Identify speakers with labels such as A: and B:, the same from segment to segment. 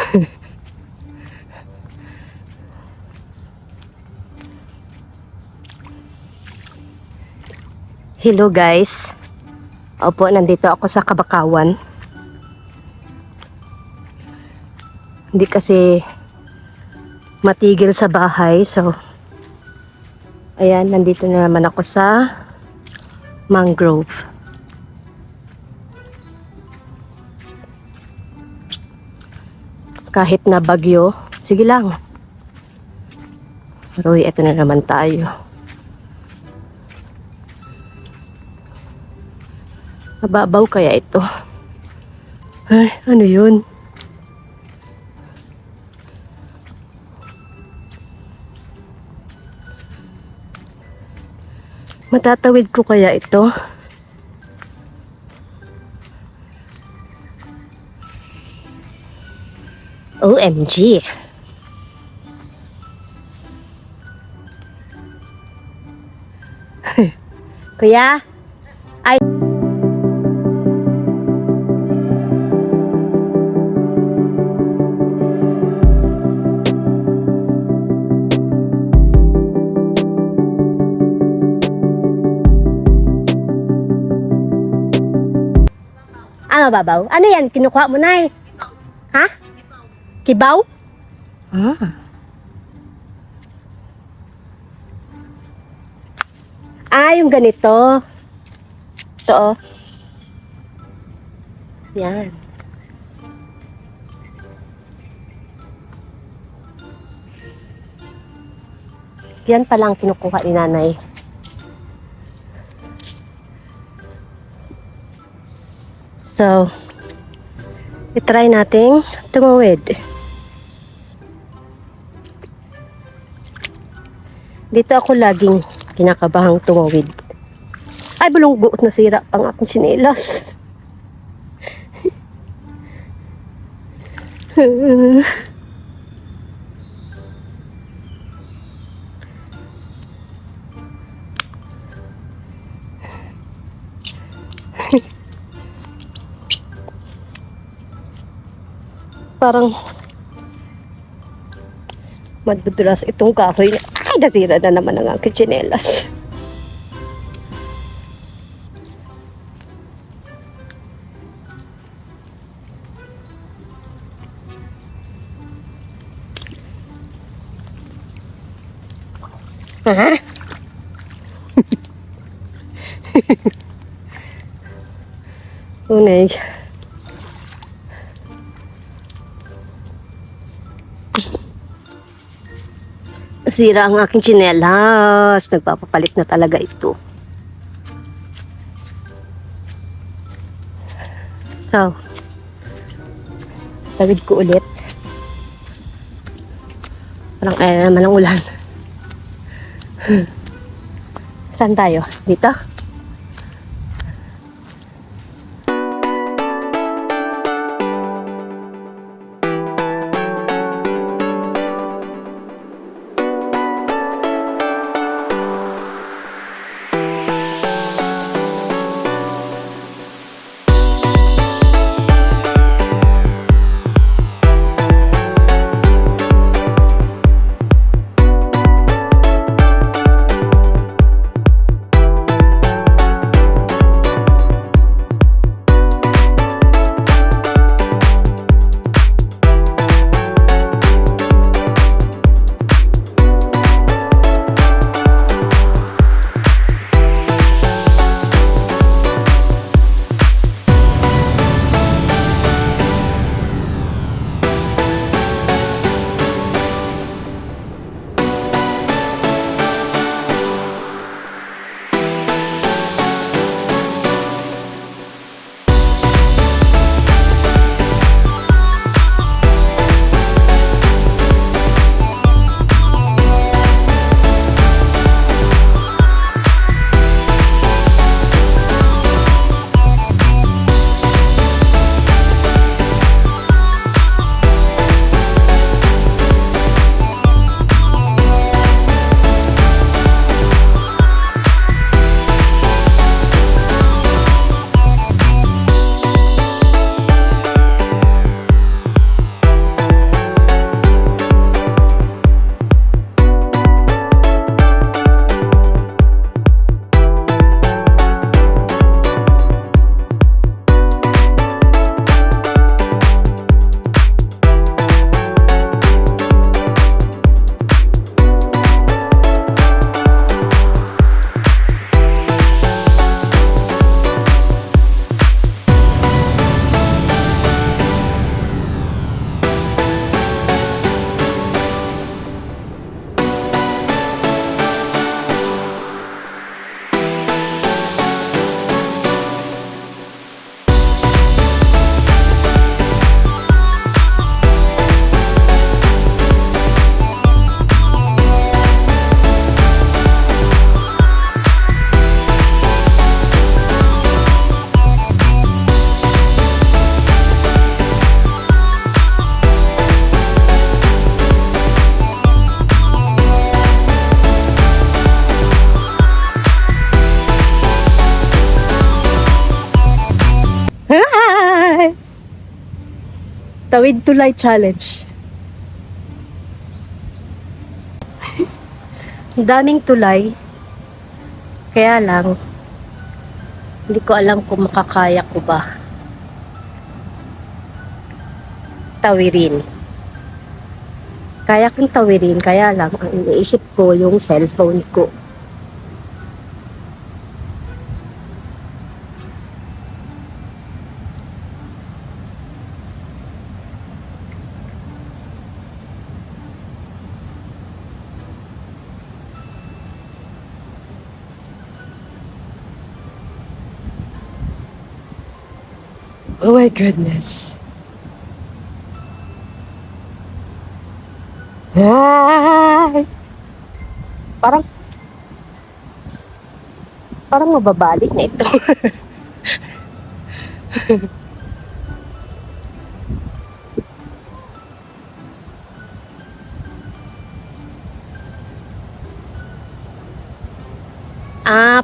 A: Hello guys. Opo, nandito ako sa Kabakawan. Hindi kasi matigil sa bahay. So, ayan, nandito na naman ako sa mangrove. Kahit na bagyo, sige lang. Roy, eto na naman tayo. Mababaw kaya ito? Ay, ano yun? Matatawid ko kaya ito? OMG! Kuya? Ay! Mababaw? Ano yan? Kinukuha mo na eh. Ha? Kibaw? Yung ganito. Ito oh. Yan. Yan palang kinukuha ni nanay. So, itry nating tumawid. Dito ako laging kinakabahang tumawid. Ay, bulong buot na sira pang aking tsinelas. Parang madudulas itong kahoy. Ay, nasira na naman ang aking tsinelas. Ha? Unay. Sira ang aking tsinelas. Nagpapapalit na talaga ito. So, tawid ko ulit. Parang ayaw naman ang ulan. Saan tayo? Dito? Tawid tulay challenge. Ang daming tulay. Kaya lang, hindi ko alam kung makakaya ko ba tawirin. Kaya kong tawirin, kaya lang, ang iniisip ko yung cellphone ko. Oh my goodness. Ay! Parang parang mababalik na ito.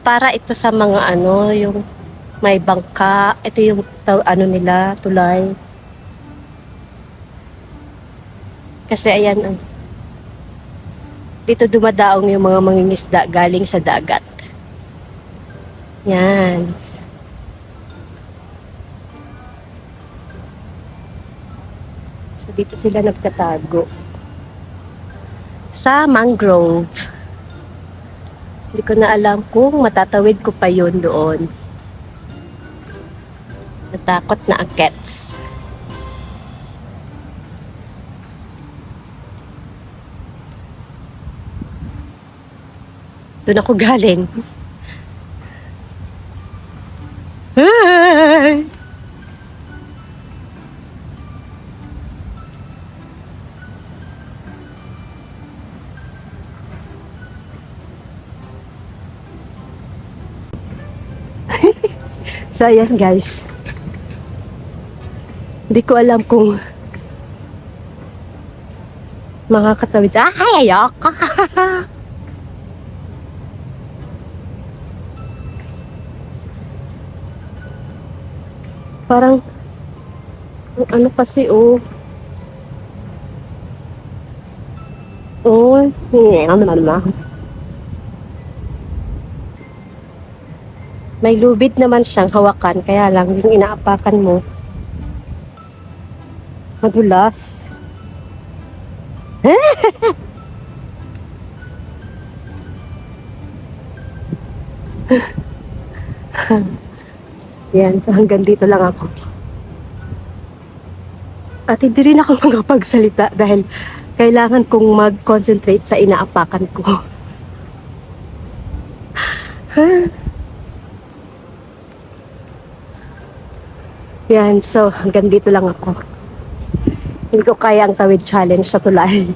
A: Para ito sa mga ano, yung may bangka. Ito yung ano nila, tulay. Kasi ayan, dito dumadaong yung mga mangingisda galing sa dagat. Yan. So dito sila nagtatago. Sa mangrove. Hindi ko na alam kung matatawid ko pa yun doon. Natakot na agets. Doon ako galing. Hi! So ayan guys. Hindi ko alam kung makakatawid. Ay, ayoko! Parang ano kasi oh. Oh, ano naman. May lubid naman siyang hawakan, kaya lang yung inaapakan mo madulas. Yan, so hanggang dito lang ako. At hindi rin ako makapagsalita dahil kailangan kong mag-concentrate sa inaapakan ko. Yan, so hanggang dito lang ako. Hindi ko kaya ang tawid challenge sa tulay.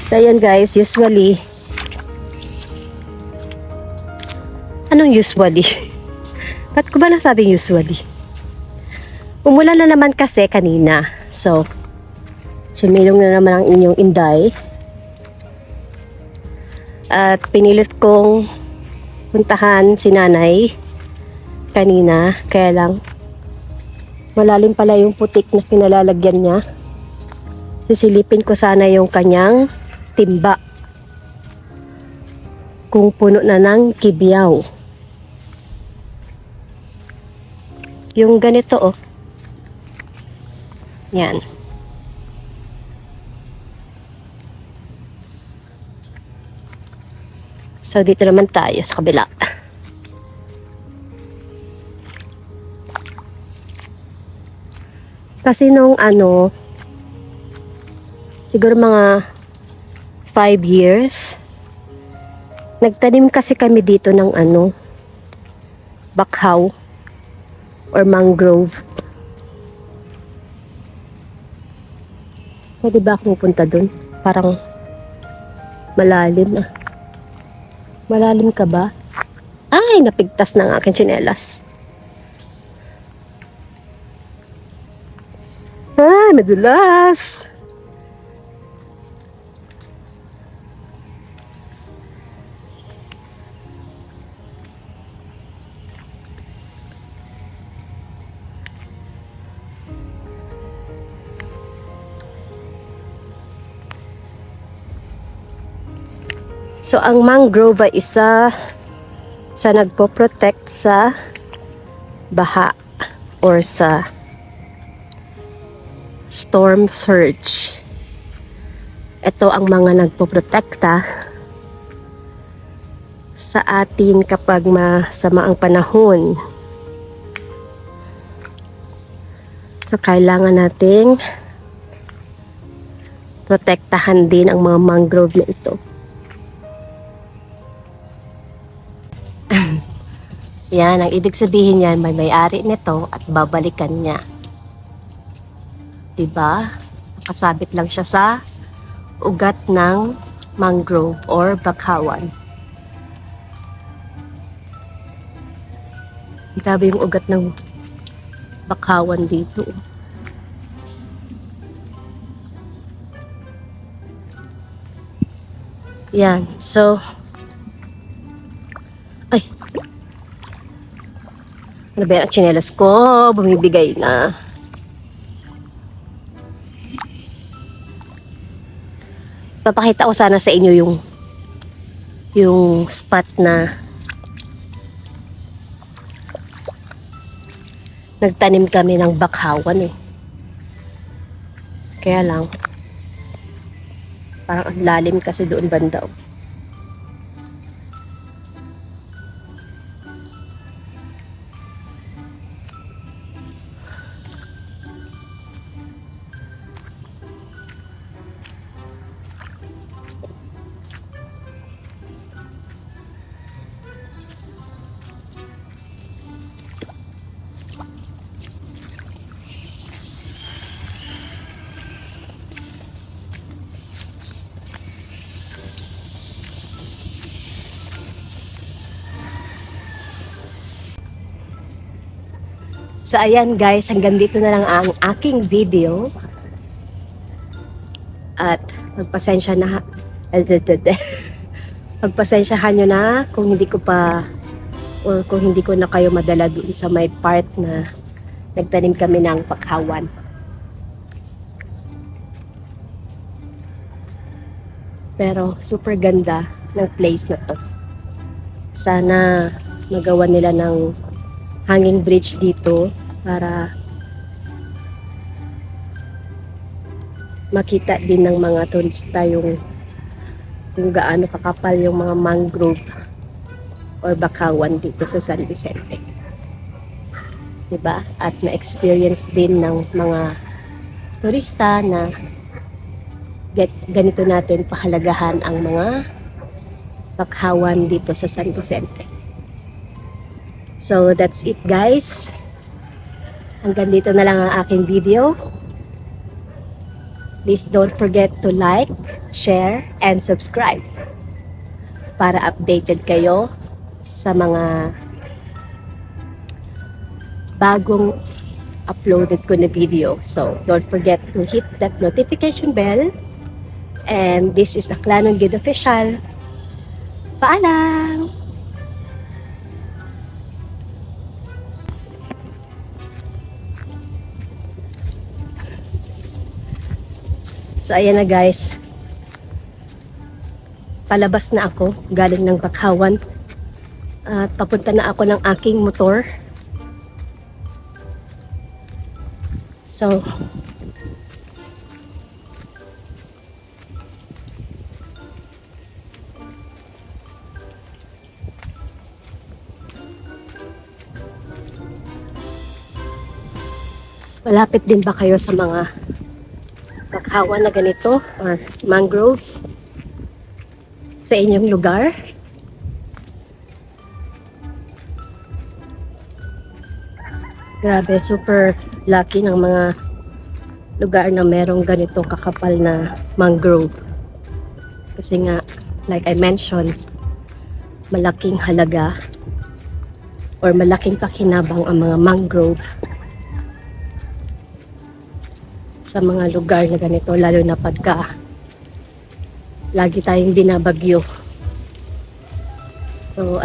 A: So, ayan guys, usually, anong usually? Ba't ko ba nasabing usually? Umulan na naman kasi kanina. So, sumilong na naman ang inyong inday. At pinilit kong puntahan si nanay kanina. Kaya lang, malalim pala yung putik na pinalalagyan niya. Sisilipin ko sana yung kanyang timba kung puno na ng kibyaw. Yung ganito oh. Yan. So dito naman tayo sa kabila. Kasi nung siguro mga 5 years, nagtanim kasi kami dito ng bakhaw or mangrove. Pwede ba akong punta dun? Parang malalim ah. Malalim ka ba? Ay, napigtas ng aking tsinelas. Ay, madulas. So, ang mangrove ay isa sa nagpo-protect sa baha or sa storm surge. Ito ang mga nagpo-protekta sa atin kapag masama ang panahon. So, kailangan nating protektahan din ang mga mangrove na ito. Yan, ang ibig sabihin yan, may may-ari nito at babalikan niya. Diba? Nakasabit lang siya sa ugat ng mangrove or bakhawan. Grabe yung ugat ng bakhawan dito. Yan, so ay, ano ba yung tsinelas ko? Bumibigay na. Papakita ko sana sa inyo yung spot na nagtanim kami ng bakhawan eh. Kaya lang, parang ang lalim kasi doon banda. So ayan guys, hanggang dito na lang ang aking video. At pagpasensyahan nyo na kung hindi ko pa or kung hindi ko na kayo madala doon sa may part na nagtanim kami ng bakhawan. Pero super ganda ng place na to. Sana magawa nila ng hanging bridge dito para makita din ng mga turista yung kung gaano kakapal yung mga mangrove or bakawan dito sa San Vicente. Diba? At na-experience din ng mga turista na ganito natin pahalagahan ang mga bakawan dito sa San Vicente. So that's it guys. Hanggang dito na lang ang aking video. Please don't forget to like, share, and subscribe para updated kayo sa mga bagong uploaded ko na video. So don't forget to hit that notification bell. And this is Aklanong Guide Official. Paalam! So ayan na guys, palabas na ako galing ng bakawan at papunta na ako ng aking motor. So malapit din ba kayo sa mga bakawan na ganito or mangroves sa inyong lugar? Grabe, super lucky ng mga lugar na merong ganitong kakapal na mangrove. Kasi nga, like I mentioned, malaking halaga or malaking pakinabang ang mga mangrove sa mga lugar na ganito, lalo na pagka lagi tayong binabagyo. So